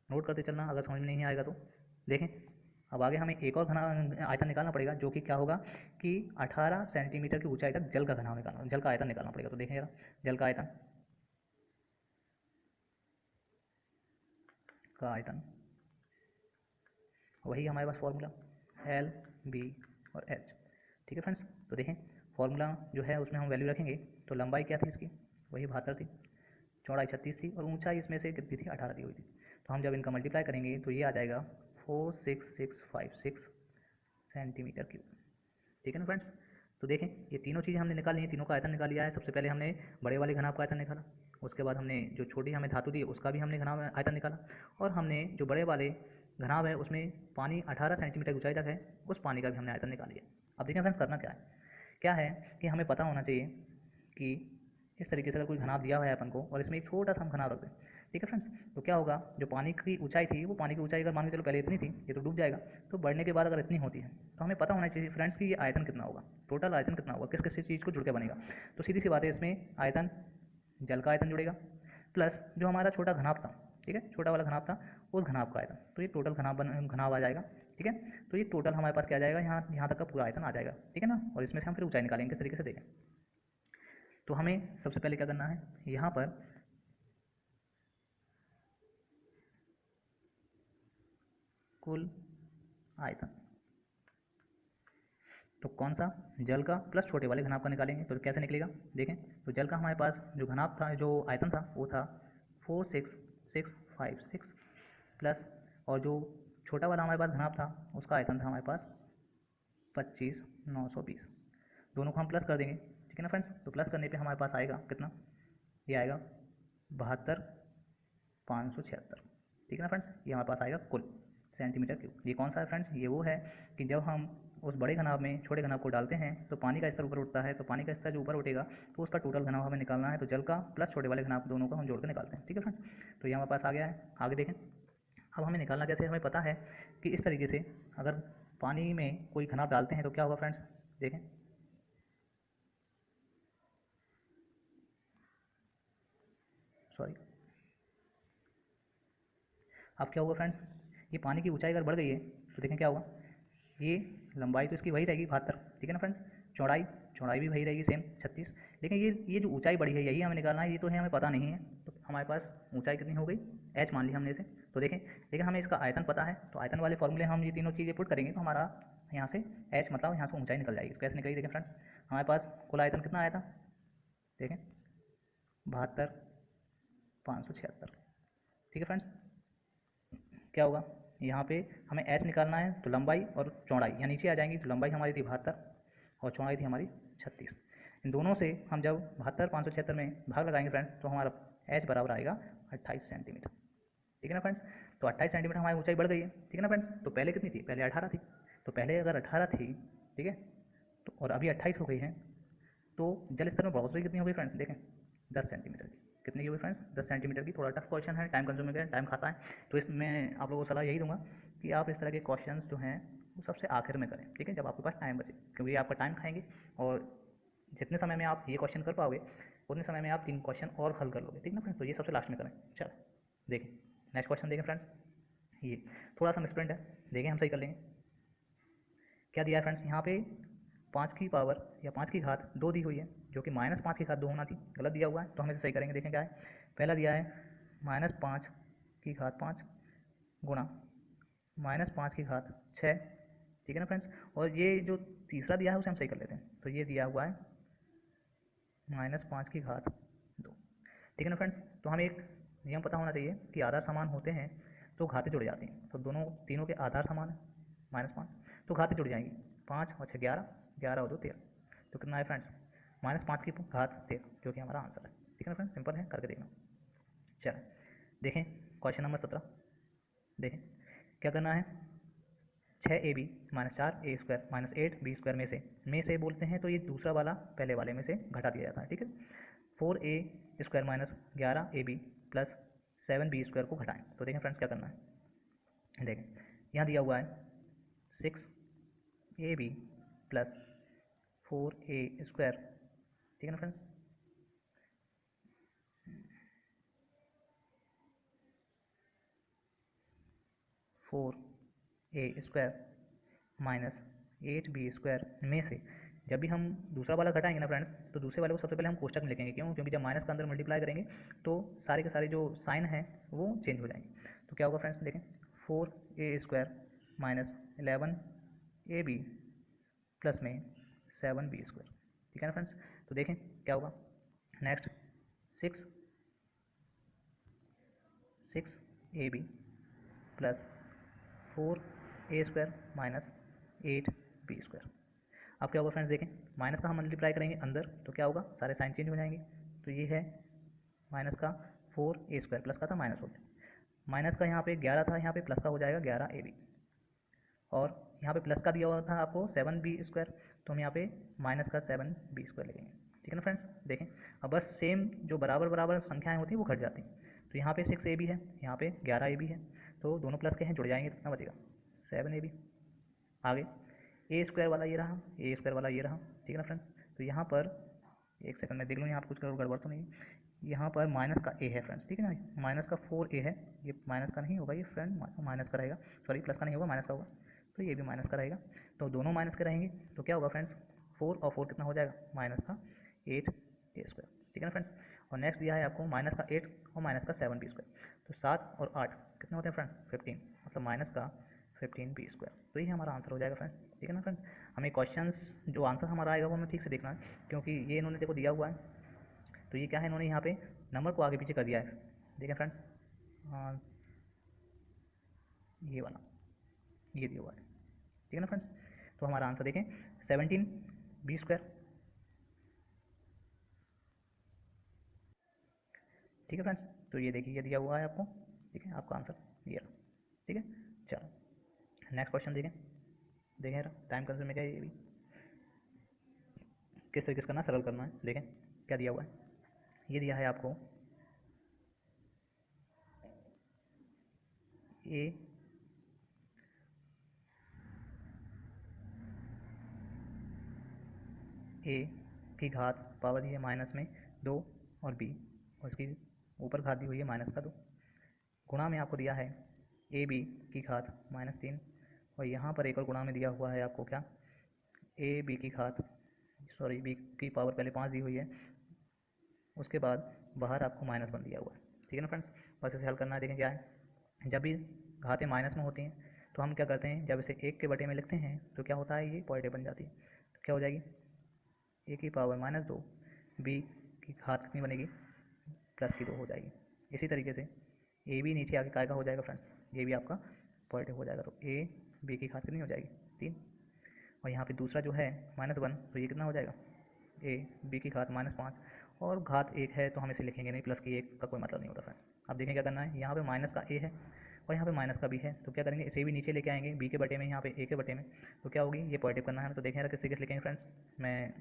नोट करते चलना अगर समझ में नहीं आएगा तो। देखें अब आगे हमें एक और घना आयतन निकालना पड़ेगा, जो कि क्या होगा कि 18 सेंटीमीटर की ऊंचाई तक जल का घनाभ निकालना, जल का आयतन निकालना पड़ेगा। तो देखें जरा जल का आयतन वही हमारे पास फॉर्मूला L, B और H। ठीक है फ्रेंड्स, तो देखें फॉर्मूला जो है उसमें हम वैल्यू रखेंगे, तो लंबाई क्या थी इसकी, वही 72 थी, चौड़ाई 36 थी और ऊंचाई इसमें से कितनी थी, 18 दी हुई थी। तो हम जब इनका मल्टीप्लाई करेंगे तो ये आ जाएगा 46656 सेंटीमीटर क्यूब। ठीक है ना फ्रेंड्स। तो देखें ये तीनों चीज़ें हमने निकाली हैं, तीनों का आयतन निकाल लिया है। सबसे पहले हमने बड़े वाले घनाभ का आयतन निकाला, उसके बाद हमने जो छोटी हमें धातु दी उसका भी हमने घनाभ आयतन निकाला, और हमने जो बड़े वाले घनाभ है उसमें पानी 18 सेंटीमीटर ऊंचाई तक है, उस पानी का भी हमने आयतन निकाल लिया। अब देखें फ्रेंड्स करना क्या है कि हमें पता होना चाहिए कि इस तरीके से अगर कोई घनाभ दिया हुआ है अपन को और इसमें एक छोटा सा हम घनाभ रख दें। ठीक है फ्रेंड्स, तो क्या होगा, जो पानी की ऊंचाई थी वो पानी की ऊंचाई अगर मान के चलो पहले इतनी थी, ये तो डूब जाएगा, तो बढ़ने के बाद अगर इतनी होती है तो हमें पता होना चाहिए फ्रेंड्स कि ये आयतन कितना होगा, टोटल आयतन कितना होगा, किस किस चीज़ को जुड़ के बनेगा। तो सीधी सी बात है, इसमें आयतन जल का आयतन जुड़ेगा प्लस जो हमारा छोटा घनाभ था, ठीक है छोटा वाला घनाभ था, उस घनाभ का आयतन, तो ये टोटल घनाभ आ जाएगा। ठीक है, तो ये टोटल हमारे पास क्या आ जाएगा, यहाँ तक का पूरा आयतन आ जाएगा। ठीक है ना, और इसमें से हम फिर ऊंचाई निकालेंगे किस तरीके से, देखें तो हमें सबसे पहले क्या करना है, यहाँ पर कुल आयतन, तो कौन सा, जल का प्लस छोटे वाले घनाभ का निकालेंगे, तो कैसे निकलेगा, देखें तो जल का हमारे पास जो घनाभ था, जो आयतन था वो था 46656 प्लस, और जो छोटा वाला हमारे पास घनाभ था उसका आयतन था हमारे पास 25,920, दोनों को हम प्लस कर देंगे। ठीक है ना फ्रेंड्स, तो प्लस करने पे हमारे पास आएगा कितना, ये आएगा 72,576। ठीक है ना फ्रेंड्स, ये हमारे पास आएगा कुल सेंटीमीटर क्यूब। ये कौन सा है फ्रेंड्स, ये वो है कि जब हम उस बड़े घनाभ में छोटे घनाभ को डालते हैं तो पानी का स्तर ऊपर उठता है, तो पानी का स्तर जो ऊपर उठेगा तो उसका टोटल घनाभ हमें निकालना है, तो जल का प्लस छोटे वाले घनाभ दोनों को हम जोड़ कर निकालते हैं। ठीक है फ्रेंड्स, तो ये हमारे पास आ गया है। आगे देखें अब हमें निकालना कैसे, हमें पता है कि इस तरीके से अगर पानी में कोई घनाभ डालते हैं तो क्या होगा फ्रेंड्स, देखें। सॉरी, अब क्या होगा फ्रेंड्स, ये पानी की ऊंचाई अगर बढ़ गई है तो देखें क्या होगा, ये लंबाई तो इसकी वही रहेगी 72, ठीक है ना फ्रेंड्स। चौड़ाई चौड़ाई भी वही रहेगी सेम 36, लेकिन ये जो ऊंचाई बढ़ी है यही हमें निकालना है, ये तो है हमें पता नहीं है। तो हमारे पास ऊंचाई कितनी हो गई, h मान ली हमने इसे। तो देखें, लेकिन हमें इसका आयतन पता है, तो आयतन वाले फॉर्मूले हम ये तीनों चीज़ें पुट करेंगे तो हमारा यहाँ से h मतलब यहाँ से ऊंचाई निकल जाएगी। तो कैसे निकलेगी, देखें फ्रेंड्स, हमारे पास कुल आयतन कितना आया था, देखें 72,576, ठीक है फ्रेंड्स। क्या होगा, यहाँ पे हमें एच निकालना है, तो लंबाई और चौड़ाई यहाँ नीचे आ जाएंगी। तो लंबाई हमारी थी 72 और चौड़ाई थी हमारी 36। इन दोनों से हम जब 72,576 में भाग लगाएंगे फ्रेंड्स, तो हमारा एच बराबर आएगा 28 सेंटीमीटर, ठीक है ना फ्रेंड्स। तो 28 सेंटीमीटर हमारी ऊंचाई बढ़ गई है, ठीक है ना फ्रेंड्स। तो पहले कितनी थी, पहले 18 थी। तो पहले अगर 18 थी, ठीक है, तो और अभी 28 हो गई है, तो जल स्तर में बढ़ोतरी कितनी हो गई फ्रेंड्स, देखें 10 सेंटीमीटर की। कितनी की हुई फ्रेंड्स, 10 सेंटीमीटर की। थोड़ा टफ क्वेश्चन है, टाइम कंज्यूमिंग है, टाइम खाता है। तो इसमें आप लोगों को सलाह यही दूंगा कि आप इस तरह के क्वेश्चंस जो हैं वो सबसे आखिर में करें, ठीक है, जब आपके पास टाइम बचे, क्योंकि ये आपका टाइम खाएंगे। और जितने समय में आप ये क्वेश्चन कर पाओगे उतने समय में आप 3 क्वेश्चन और हल कर लोगे, ठीक ना फ्रेंड्स। तो ये सबसे लास्ट में करें। चलो देखें नेक्स्ट क्वेश्चन देखें फ्रेंड्स, ये थोड़ा सा मिसप्रिंट है, देखें हम सही कर लेंगे। क्या दिया है फ्रेंड्स, यहाँ पे 5 की पावर या 5 की घात 2 दी हुई है, जो कि -5 की घात 2 होना थी, गलत दिया हुआ है। तो हम इसे सही करेंगे। देखें क्या है, पहला दिया है -5 की घात 5 गुणा -5 की घात 6, ठीक है ना फ्रेंड्स। और ये जो तीसरा दिया है उसे हम सही कर लेते हैं। तो ये दिया हुआ है -5 की घात 2, ठीक है ना फ्रेंड्स। तो हमें एक नियम पता होना चाहिए कि आधार समान होते हैं तो घातें जुड़ जाती हैं। तो तीनों के आधार समान है -5, तो घातें जुड़ जाएंगी। 5 और 6 11, 11 और 2 13। तो कितना है फ्रेंड्स, -5 की घात 13, जो कि हमारा आंसर है, ठीक है ना फ्रेंड्स। सिंपल है, करके देखना। चलें देखें क्वेश्चन नंबर 17, देखें क्या करना है। 6ab - 4a² - 8b² में से बोलते हैं, तो ये दूसरा वाला पहले वाले में से घटा दिया जाता है, ठीक है। 4a² - 11ab प्लस 7b² को घटाएं। तो देखें फ्रेंड्स क्या करना है, देखें यहाँ दिया हुआ है 6ab प्लस 4a², ठीक है ना फ्रेंड्स। 4a² माइनस 8b² में से जब भी हम दूसरा वाला घटाएंगे ना फ्रेंड्स, तो दूसरे वाले को सबसे पहले हम कोष्टक में लिखेंगे। क्यों, क्योंकि जब माइनस का अंदर मल्टीप्लाई करेंगे तो सारे के सारे जो साइन हैं वो चेंज हो जाएंगे। तो क्या होगा फ्रेंड्स, देखें 4a² माइनस 11ab प्लस में 7b², ठीक है ना फ्रेंड्स। तो देखें क्या होगा, next 6ab plus 4a² minus 8b²। अब क्या होगा फ्रेंड्स, देखें माइनस का हम मल्टीप्लाई करेंगे अंदर तो क्या होगा, सारे साइन चेंज हो जाएंगे। तो ये है माइनस का 4a² प्लस का था माइनस हो गया, माइनस का यहाँ पे 11 था, यहाँ पे प्लस का हो जाएगा 11ab। और यहाँ पे प्लस का दिया हुआ था आपको 7b², तो हम यहाँ पे माइनस का 7b² लिखेंगे, ठीक है ना फ्रेंड्स। देखें अब बस सेम जो बराबर बराबर संख्याएं होती हैं वो घट जाती हैं। तो यहाँ पे 6ab है, यहाँ पे 11ab है, तो दोनों प्लस के हैं, जुड़ जाएंगे, कितना बचेगा 7ab। आगे a² वाला ये रहा, a² वाला ये रहा, ठीक है ना फ्रेंड्स। तो यहाँ पर एक सेकंड में देख लूँ यहाँ पर कुछ गड़बड़ तो नहीं। यहाँ पर माइनस का a है फ्रेंड्स, ठीक है ना, माइनस का 4a है, ये माइनस का नहीं होगा, ये फ्रेंड माइनस का रहेगा, सॉरी प्लस का नहीं होगा, माइनस का होगा। तो ये भी माइनस का रहेगा, तो दोनों माइनस के रहेंगे। तो क्या होगा फ्रेंड्स, 4 और 4 कितना हो जाएगा, माइनस का 8a², ठीक है ना फ्रेंड्स। और नेक्स्ट दिया है आपको माइनस का 8 और माइनस का 7b²। तो 7 और 8 कितने होते हैं फ्रेंड्स, 15, मतलब माइनस का 15b²। तो ये हमारा आंसर हो जाएगा फ्रेंड्स, ठीक है ना फ्रेंड्स। हमें क्वेश्चंस जो आंसर हमारा आएगा वो हमें ठीक से देखना है, क्योंकि ये इन्होंने देखो दिया हुआ है, तो ये क्या है, इन्होंने यहाँ पे नंबर को आगे पीछे कर दिया है। देखें फ्रेंड्स, ये वाला ये दिया हुआ है, ठीक है ना फ्रेंड्स। तो हमारा आंसर देखें 17b², ठीक है फ्रेंड्स। तो ये देखिए ये दिया हुआ है आपको, ठीक है, आपका आंसर ये रहा, ठीक है। चलो नेक्स्ट क्वेश्चन देखें, देखें टाइम कंज्यूम में क्या है, ये भी किस तरीके से करना, सरल करना है। देखें क्या दिया हुआ है, ये दिया है आपको a ए की घात पावर दी है माइनस में 2 और बी, और इसकी ऊपर घात दी हुई है -2, गुणा में आपको दिया है ए बी की घात -3, और यहाँ पर एक और गुणा में दिया हुआ है आपको क्या, ए बी की घात बी की पावर पहले 5 दी हुई है, उसके बाद बाहर आपको -1 दिया हुआ है। ठीक है ना फ्रेंड्स, बस इसे हल करना है। देखें क्या है, जब भी घातें माइनस में होती हैं तो हम क्या करते हैं, जब इसे 1 के बटे में लिखते हैं तो क्या होता है, ये पॉजिटिव बन जाती है। तो क्या हो जाएगी, ए की पावर -2, बी की घात कितनी बनेगी, +2 हो जाएगी। इसी तरीके से ए बी नीचे आके काय का हो जाएगा फ्रेंड्स, ये भी आपका पॉजिटिव हो जाएगा। तो ए बी की घात कितनी हो जाएगी, 3, और यहाँ पे दूसरा जो है -1, तो ये कितना हो जाएगा, ए बी की घात -5, और घात 1 है तो हम इसे लिखेंगे नहीं, प्लस की 1 का कोई मतलब नहीं होता फ्रेंड्स। अब देखें क्या करना है, यहाँ पे माइनस का ए है और यहाँ पे माइनस का बी है, तो क्या करेंगे, इसे भी नीचे लेके आएंगे बी के बटे में, यहाँ पे ए के बटे में, तो क्या होगी, ये पॉजिटिव करना है। तो देखें किस तरीके से लिखेंगे फ्रेंड्स, मैं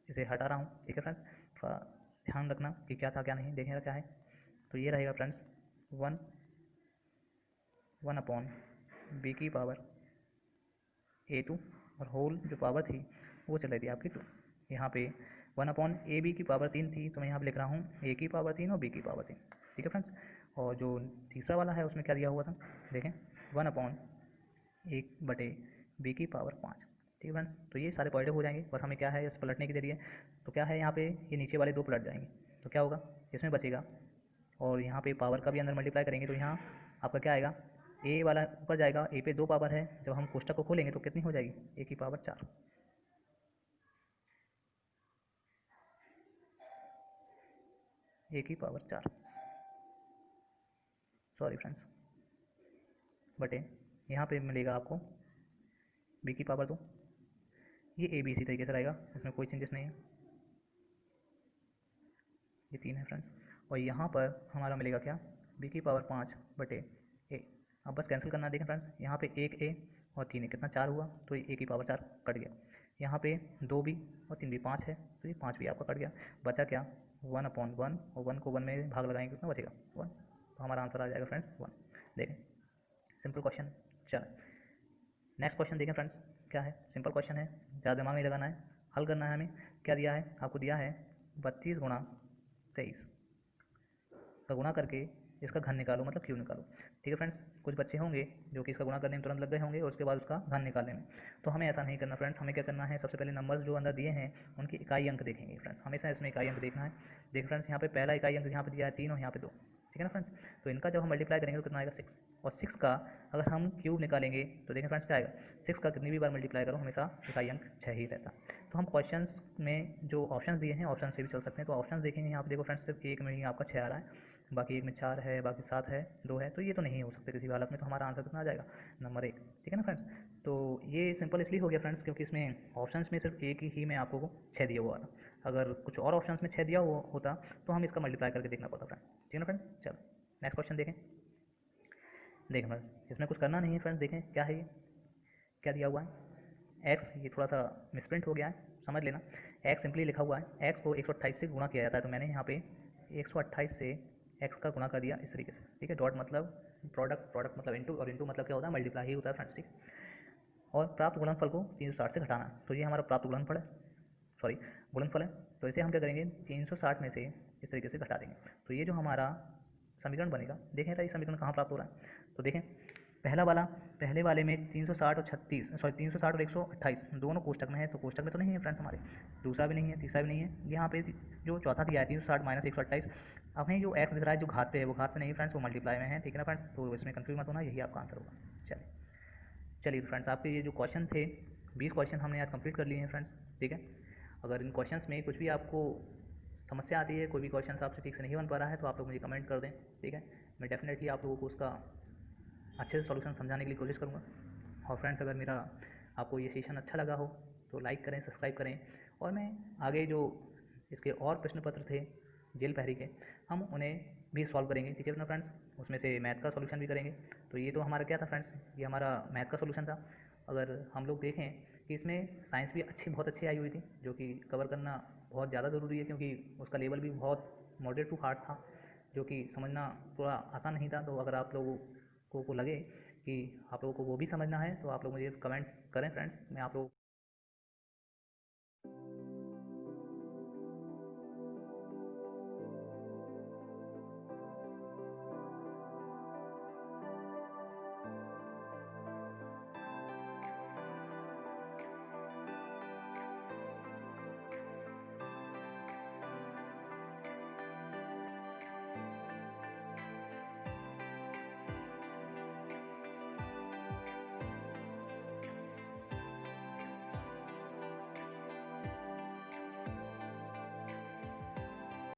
इसे हटा रहा हूँ। ठीक है फ्रेंड्स, थोड़ा ध्यान रखना कि क्या था क्या नहीं। देखें क्या है, तो ये रहेगा फ्रेंड्स 1 अपॉन बी की पावर A2, और होल जो पावर थी वो चल रही थी आपकी 2। यहाँ पे 1 अपॉन ए बी की पावर 3 थी, तो मैं यहाँ पे लिख रहा हूँ ए की पावर 3 और बी की पावर 3। ठीक है फ्रेंड्स, और जो तीसरा वाला है उसमें क्या दिया हुआ था, देखें 1 अपॉन 1 बटे बी की पावर 5। ठीक है फ्रेंड्स, तो ये सारे पॉजिटिव हो जाएंगे, बस हमें क्या है, इस पलटने की देरी है। तो क्या है, यहाँ पे ये नीचे वाले 2 पलट जाएंगे, तो क्या होगा, इसमें बचेगा, और यहाँ पे पावर का भी अंदर मल्टीप्लाई करेंगे, तो यहाँ आपका क्या आएगा, ए वाला ऊपर जाएगा, ए पे 2 पावर है, जब हम कोष्टक को खोलेंगे तो कितनी हो जाएगी, ए की पावर 4, ए की पावर 4, सॉरी फ्रेंड्स, बटे यहाँ पे मिलेगा आपको बी की पावर 2। ये ए बी इसी तरीके से रहेगा, इसमें कोई चेंजेस नहीं है, ये 3 है फ्रेंड्स, और यहाँ पर हमारा मिलेगा क्या, बी की पावर 5 बटे ए। अब बस कैंसिल करना, देखें फ्रेंड्स, यहाँ पे 1 ए और 3 ए, कितना 4 हुआ, तो ये ए की पावर 4 कट गया। यहाँ पे 2 बी और 3 बी 5 है, तो ये 5 भी आपका कट गया, बचा क्या, 1 अपॉन 1, और 1 को 1 में भाग लगाएंगे कितना बचेगा, 1, तो हमारा आंसर आ जाएगा फ्रेंड्स 1। देखें सिंपल क्वेश्चन। चलो नेक्स्ट क्वेश्चन देखें फ्रेंड्स, क्या है, सिंपल क्वेश्चन है, ज़्यादा दिमाग नहीं लगाना है, हल करना है हमें। क्या दिया है, आपको दिया है 32 गुणा 23 का गुणा करके इसका घन निकालो, मतलब क्यूब निकालो। ठीक है फ्रेंड्स, कुछ बच्चे होंगे जो कि इसका गुणा करने में तुरंत लग गए होंगे और उसके बाद उसका घन निकालने में, तो हमें ऐसा नहीं करना फ्रेंड्स। हमें क्या करना है, सबसे पहले नंबर्स जो अंदर दिए हैं उनकी इकाई अंक देखेंगे फ्रेंड्स, हमेशा इसमें इकाई अंक देखना है। देखिए फ्रेंड्स, यहाँ पे पहला इकाई अंक यहाँ पे दिया है 3 और यहाँ पे 2। ठीक है ना फ्रेंड्स, तो इनका जब हम मल्टीप्लाई करेंगे तो कितना आएगा 6, और 6 का अगर हम क्यूब निकालेंगे तो देखें फ्रेंड्स क्या आएगा, 6 का कितनी भी बार मल्टीप्लाई करो हमेशा इकाई अंक 6 ही रहता। तो हम क्वेश्चंस में जो ऑप्शंस दिए हैं ऑप्शन से भी चल सकते हैं, तो ऑप्शंस देखेंगे यहाँ पे, देखो फ्रेंड्स सिर्फ एक में ही आपका 6 आ रहा है, बाकी एक में 4 है, बाकी 7 है, 2 है, तो ये तो नहीं हो सकते किसी भी हालत में, तो हमारा आंसर कितना आ जाएगा, नंबर 1। ठीक है ना फ्रेंड्स, तो ये सिंपल इसलिए हो गया फ्रेंड्स क्योंकि इसमें ऑप्शंस में सिर्फ एक ही में आपको 6 दिया हुआ था, अगर कुछ और ऑप्शंस में 6 दिया हुआ होता तो हम इसका मल्टीप्लाई करके देखना पड़ता फ्रेंड्स। ठीक है ना फ्रेंड्स, चलो नेक्स्ट क्वेश्चन देखें। देखें फ्रेंड्स, इसमें कुछ करना नहीं है फ्रेंड्स, देखें क्या है, ये क्या दिया हुआ है, एक्स, ये थोड़ा सा मिसप्रिंट हो गया है, समझ लेना। एक्स सिंपली लिखा हुआ है, एक्स को 128 से गुणा किया जाता है, तो मैंने यहाँ पे 128 से एक्स का गुणा कर दिया इस तरीके से। ठीक है, डॉट मतलब प्रोडक्ट, प्रोडक्ट मतलब इनटू, और इनटू मतलब क्या होता है, मल्टीप्लाई ही होता है फ्रेंड्स। ठीक, और प्राप्त गुणनफल को 360 से घटाना, तो ये हमारा प्राप्त गुणनफल है, सॉरी गुणनफल है, तो इसे हम क्या करेंगे 360 में से इस तरीके से घटा देंगे, तो ये जो हमारा समीकरण बनेगा, देखें ये समीकरण कहाँ प्राप्त हो रहा है, तो देखें पहला वाला, पहले वाले में 360 और 36, सॉरी 360 और 128 दोनों कोष्टक में है, तो कोष्टक में तो नहीं है फ्रेंड्स हमारे, दूसरा भी नहीं है, तीसरा भी नहीं है, यहाँ पे जो चौथा दिया है 360 माइनस 128, हमें जो एक्स दिख रहा है जो घात पे है वो घात पे नहीं फ्रेंड्स, वो मल्टीप्लाई में है। ठीक है ना फ्रेंड्स, तो इसमें कंफ्यूज मत होना, यही आपका आंसर होगा। चलिए फ्रेंड्स, आपके ये जो क्वेश्चन थे 20 क्वेश्चन हमने आज कंप्लीट कर लिए हैं फ्रेंड्स। ठीक है, अगर इन क्वेश्चंस में कुछ भी आपको समस्या आती है, कोई भी क्वेश्चन आपसे ठीक से नहीं बन पा रहा है, तो आप लोग मुझे कमेंट कर दें। ठीक है, मैं डेफिनेटली आप लोगों को उसका अच्छे से सॉल्यूशन समझाने के लिए कोशिश करूँगा। और फ्रेंड्स, अगर मेरा आपको ये सेशन अच्छा लगा हो तो लाइक करें, सब्सक्राइब करें, और मैं आगे जो इसके और प्रश्न पत्र थे जेल पहरी के, हम उन्हें भी सॉल्व करेंगे। ठीक है ना फ्रेंड्स, उसमें से मैथ का सॉल्यूशन भी करेंगे। तो ये तो हमारा क्या था फ्रेंड्स, ये हमारा मैथ का सॉल्यूशन था। अगर हम लोग देखें कि इसमें साइंस भी बहुत अच्छी आई हुई थी, जो कि कवर करना बहुत ज़्यादा ज़रूरी है, क्योंकि उसका लेवल भी बहुत मॉडरेट टू हार्ड था, जो कि समझना थोड़ा आसान नहीं था। तो अगर आप लोगों को लगे कि आप लोगों को वो भी समझना है, तो आप लोग मुझे कमेंट्स करें फ्रेंड्स, मैं आप लोगों